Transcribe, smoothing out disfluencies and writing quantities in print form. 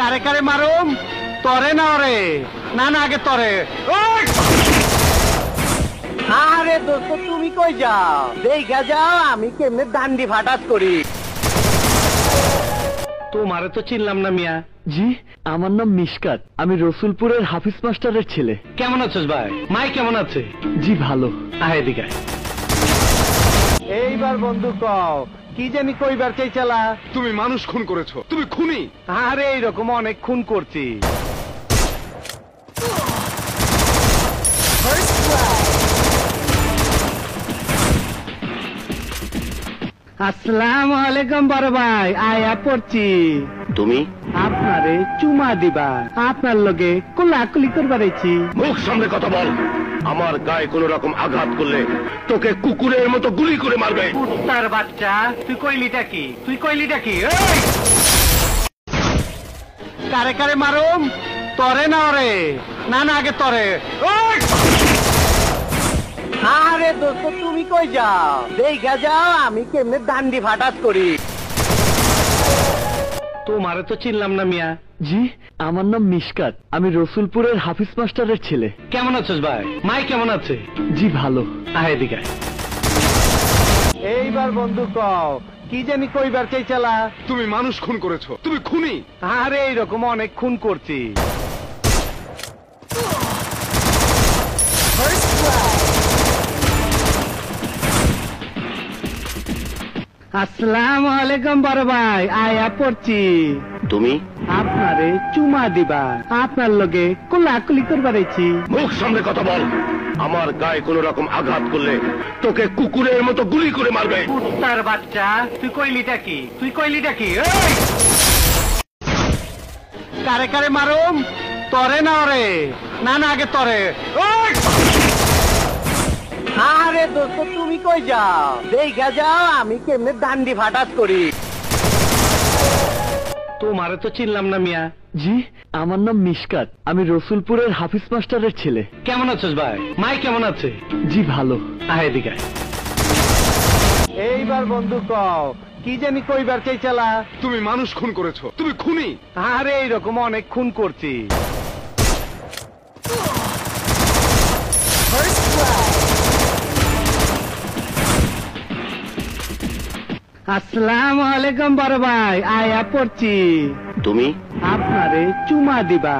কারে কারে মারুম? তরে না ওরে? না না আগে তরে। আরে দোস্ত তুমি কই যাও? দেখা যাও আমি কেমনে ডান্ডি ফাটাস করি। তোমারে তো চিনলাম না মিয়া। জি, আমার নাম মিশকাত। আমি রসুলপুরের হাফিজ মাস্টারের ছেলে। কেমন আছিস ভাই? মাই কেমন আছে? জি ভালো। আয় এদিকে। এইবার বন্ধু কও কি জানি কইবার চাইছালা? তুমি মানুষ খুন করেছো, তুমি খুনি। আরে এইরকম অনেক খুন করছি। আসসালামু আলাইকুম বড় ভাই, আয়া পড়ছি। তুমি আপনারে চুমা দিবা, আপনার লগে কোলাকুলি করবার আইছি। মুখ সামনে কথা বল। আমার গায়ে কোন রকম আঘাত করলে তোকে কুকুরের মতো গুলি করে মারবে। কুত্তার বাচ্চা, তুই কইলিটা কি? তুই কইলিটা কি? এই! কারে কারে মারুম? তরে না ওরে? না না আগে তরে। আরে দোস্ত তুমি কই যাও? দেখা যাও আমি কেমনে ডান্ডি ফাটাস করি। তোমারে তো চিনলাম না মিয়া। জি, আমার নাম মিশকাত। আমি রসুলপুরের হাফিজ মাস্টারের ছেলে। কেমন আছিস ভাই? মাই কেমন আছে? জি ভালো। আয় এদিকে। এইবার বন্ধু কও কি জানি কইবার চাইছালা? তুমি মানুষ খুন করেছো, তুমি খুনি। আরে এইরকম অনেক খুন করছি। আসসালামু আলাইকুম বড় ভাই, আয়া পড়ছি। তুমি আপনারে চুমা দিবা, আপনার লগে কোলাকুলি করবার আইছি। মুখ সামনে কথা বল। আমার গায়ে কোন রকম আঘাত করলে তোকে কুকুরের মতো গুলি করে মারবে। কুত্তার বাচ্চা, তুই কইলিটা কি? তুই কইলিটা কি? এই! কারে কারে মারুম? তরে না ওরে? না না আগে তরে। আরে দোস্ত তুমি কই যাও? দেখা যাও আমি কেমনে ডান্ডি ফাটাস করি। তোমারে তো চিনলাম না মিয়া। জি, আমার নাম মিশকাত। আমি রসুলপুরের হাফিজ মাস্টারের ছেলে। কেমন আছিস ভাই? মাই কেমন আছে? জি ভালো। আয় এদিকে। এইবার বন্ধু কও কি জানি কইবার চাইছালা? তুমি মানুষ খুন করেছো, তুমি খুনি। আরে এইরকম অনেক খুন করছি। আসসালামু আলাইকুম বড় ভাই, আয়া পড়ছি। তুমি আপনারে চুমা দিবা,